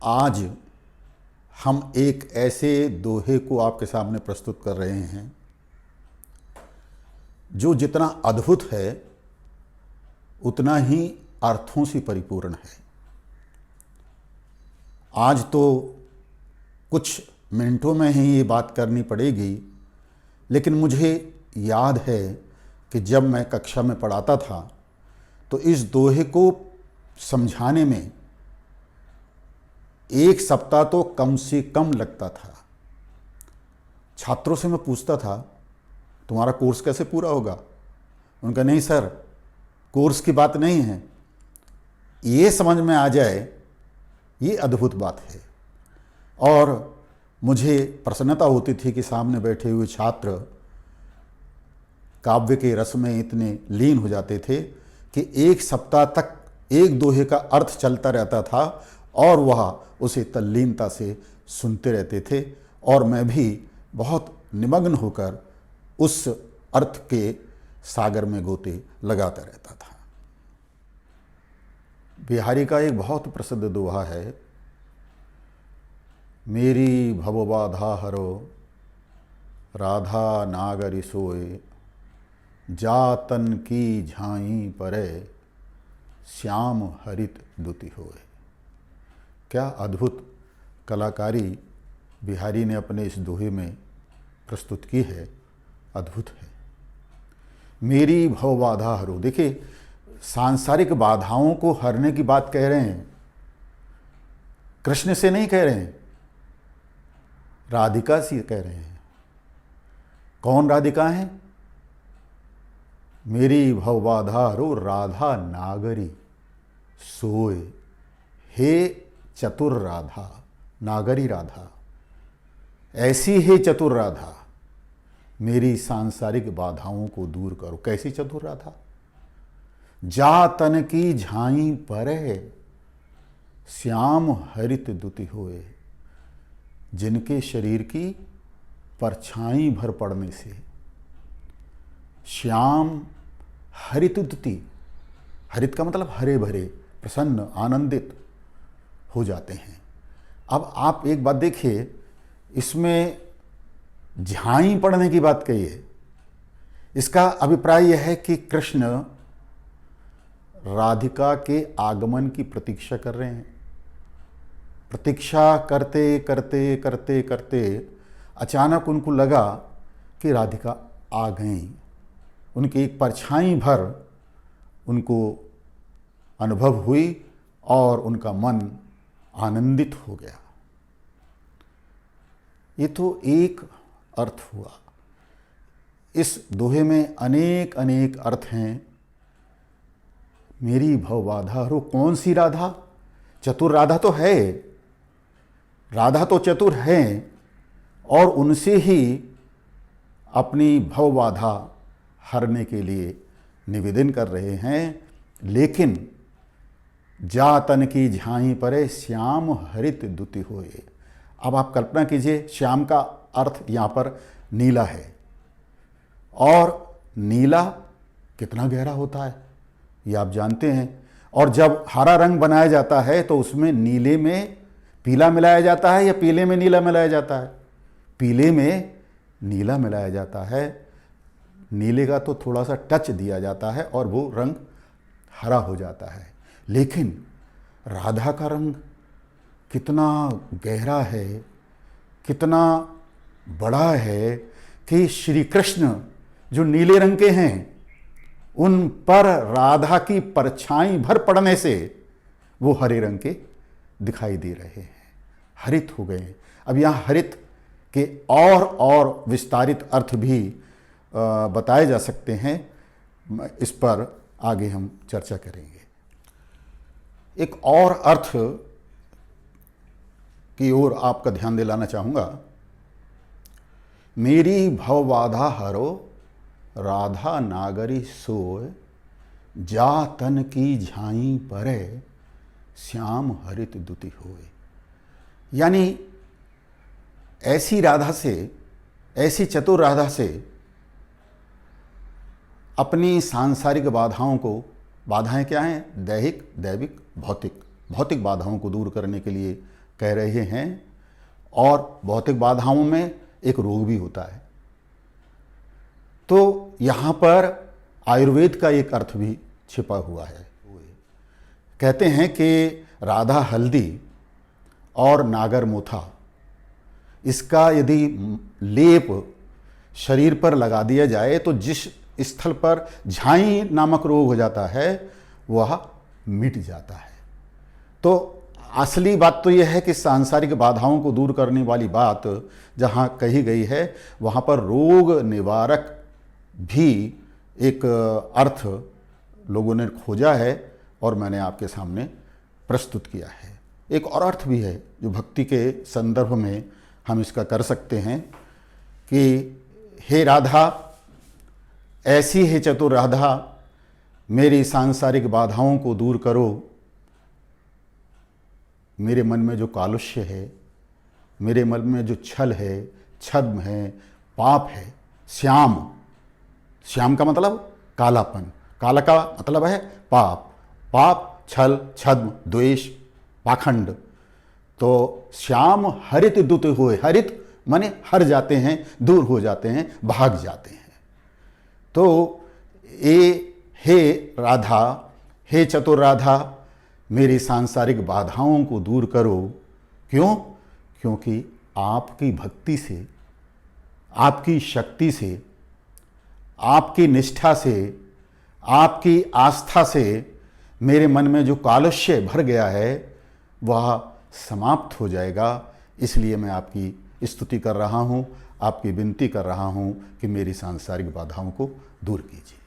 आज हम एक ऐसे दोहे को आपके सामने प्रस्तुत कर रहे हैं जो जितना अद्भुत है उतना ही अर्थों से परिपूर्ण है। आज तो कुछ मिनटों में ही ये बात करनी पड़ेगी, लेकिन मुझे याद है कि जब मैं कक्षा में पढ़ाता था तो इस दोहे को समझाने में एक सप्ताह तो कम से कम लगता था। छात्रों से मैं पूछता था, तुम्हारा कोर्स कैसे पूरा होगा? उनका नहीं सर, कोर्स की बात नहीं है, ये समझ में आ जाए ये अद्भुत बात है। और मुझे प्रसन्नता होती थी कि सामने बैठे हुए छात्र काव्य के रस में इतने लीन हो जाते थे कि एक सप्ताह तक एक दोहे का अर्थ चलता रहता था और वह उसे तल्लीनता से सुनते रहते थे, और मैं भी बहुत निमग्न होकर उस अर्थ के सागर में गोते लगाता रहता था। बिहारी का एक बहुत प्रसिद्ध दोहा है, मेरी भवबाधा हरो राधा नागरी सोए, जातन की झाई परे श्याम हरित दुति होए। क्या अद्भुत कलाकारी बिहारी ने अपने इस दोहे में प्रस्तुत की है, अद्भुत है। मेरी भव बाधा हरो, देखिए सांसारिक बाधाओं को हरने की बात कह रहे हैं, कृष्ण से नहीं कह रहे हैं, राधिका से कह रहे हैं। कौन राधिका है? मेरी भव बाधा हरो राधा नागरी सोए, हे चतुर राधा, नागरी राधा, ऐसी है चतुर राधा, मेरी सांसारिक बाधाओं को दूर करो। कैसी चतुर राधा? जा तन की झाई परे श्याम हरित दुति होए, जिनके शरीर की परछाई भर पड़ने से श्याम हरित दुति, हरित का मतलब हरे भरे, प्रसन्न, आनंदित हो जाते हैं। अब आप एक बात देखिए, इसमें झाई पड़ने की बात कही है। इसका अभिप्राय यह है कि कृष्ण राधिका के आगमन की प्रतीक्षा कर रहे हैं। प्रतीक्षा करते करते करते करते अचानक उनको लगा कि राधिका आ गई। उनकी एक परछाई भर उनको अनुभव हुई और उनका मन आनंदित हो गया। ये तो एक अर्थ हुआ। इस दोहे में अनेक अनेक अर्थ हैं। मेरी भव बाधा हरो, कौन सी राधा? चतुर राधा तो है, राधा तो चतुर है, और उनसे ही अपनी भव बाधा हरने के लिए निवेदन कर रहे हैं। लेकिन जा तन की झाई परे श्याम हरित दुति होए। अब आप कल्पना कीजिए, श्याम का अर्थ यहाँ पर नीला है, और नीला कितना गहरा होता है ये आप जानते हैं। और जब हरा रंग बनाया जाता है तो उसमें नीले में पीला मिलाया जाता है या पीले में नीला मिलाया जाता है? पीले में नीला मिलाया जाता है। नीले का तो थोड़ा सा टच दिया जाता है और वो रंग हरा हो जाता है। लेकिन राधा का रंग कितना गहरा है, कितना बड़ा है कि श्री कृष्ण जो नीले रंग के हैं उन पर राधा की परछाई भर पड़ने से वो हरे रंग के दिखाई दे रहे हैं, हरित हो गए। अब यहाँ हरित के और विस्तारित अर्थ भी बताए जा सकते हैं, इस पर आगे हम चर्चा करेंगे। एक और अर्थ की ओर आपका ध्यान दिलाना चाहूँगा। मेरी भव बाधा हरो राधा नागरी सोए, जा तन की झाई परे श्याम हरित दुति होए। यानी ऐसी राधा से, ऐसी चतुर राधा से अपनी सांसारिक बाधाओं को, बाधाएं क्या हैं? दैहिक, दैविक, भौतिक बाधाओं को दूर करने के लिए कह रहे हैं। और भौतिक बाधाओं में एक रोग भी होता है। तो यहाँ पर आयुर्वेद का एक अर्थ भी छिपा हुआ है। कहते हैं कि राधा हल्दी और नागर मोथा, इसका यदि लेप शरीर पर लगा दिया जाए तो जिस स्थल पर झाई नामक रोग हो जाता है वह मिट जाता है। तो असली बात तो यह है कि सांसारिक बाधाओं को दूर करने वाली बात जहाँ कही गई है वहाँ पर रोग निवारक भी एक अर्थ लोगों ने खोजा है और मैंने आपके सामने प्रस्तुत किया है। एक और अर्थ भी है जो भक्ति के संदर्भ में हम इसका कर सकते हैं कि हे राधा, ऐसी है चतुर राधा, मेरी सांसारिक बाधाओं को दूर करो। मेरे मन में जो कालुष्य है, मेरे मन में जो छल है, छद्म है, पाप है, श्याम, श्याम का मतलब कालापन, काला का मतलब है पाप, पाप, छल, छद्म, द्वेष, पाखंड। तो श्याम हरित दुत हुए, हरित माने हर जाते हैं, दूर हो जाते हैं, भाग जाते हैं। तो हे राधा, हे चतुर राधा, मेरी सांसारिक बाधाओं को दूर करो। क्यों? क्योंकि आपकी भक्ति से, आपकी शक्ति से, आपकी निष्ठा से, आपकी आस्था से मेरे मन में जो कालुष्य भर गया है वह समाप्त हो जाएगा। इसलिए मैं आपकी स्तुति कर रहा हूँ, आपकी विनती कर रहा हूँ कि मेरी सांसारिक बाधाओं को दूर कीजिए।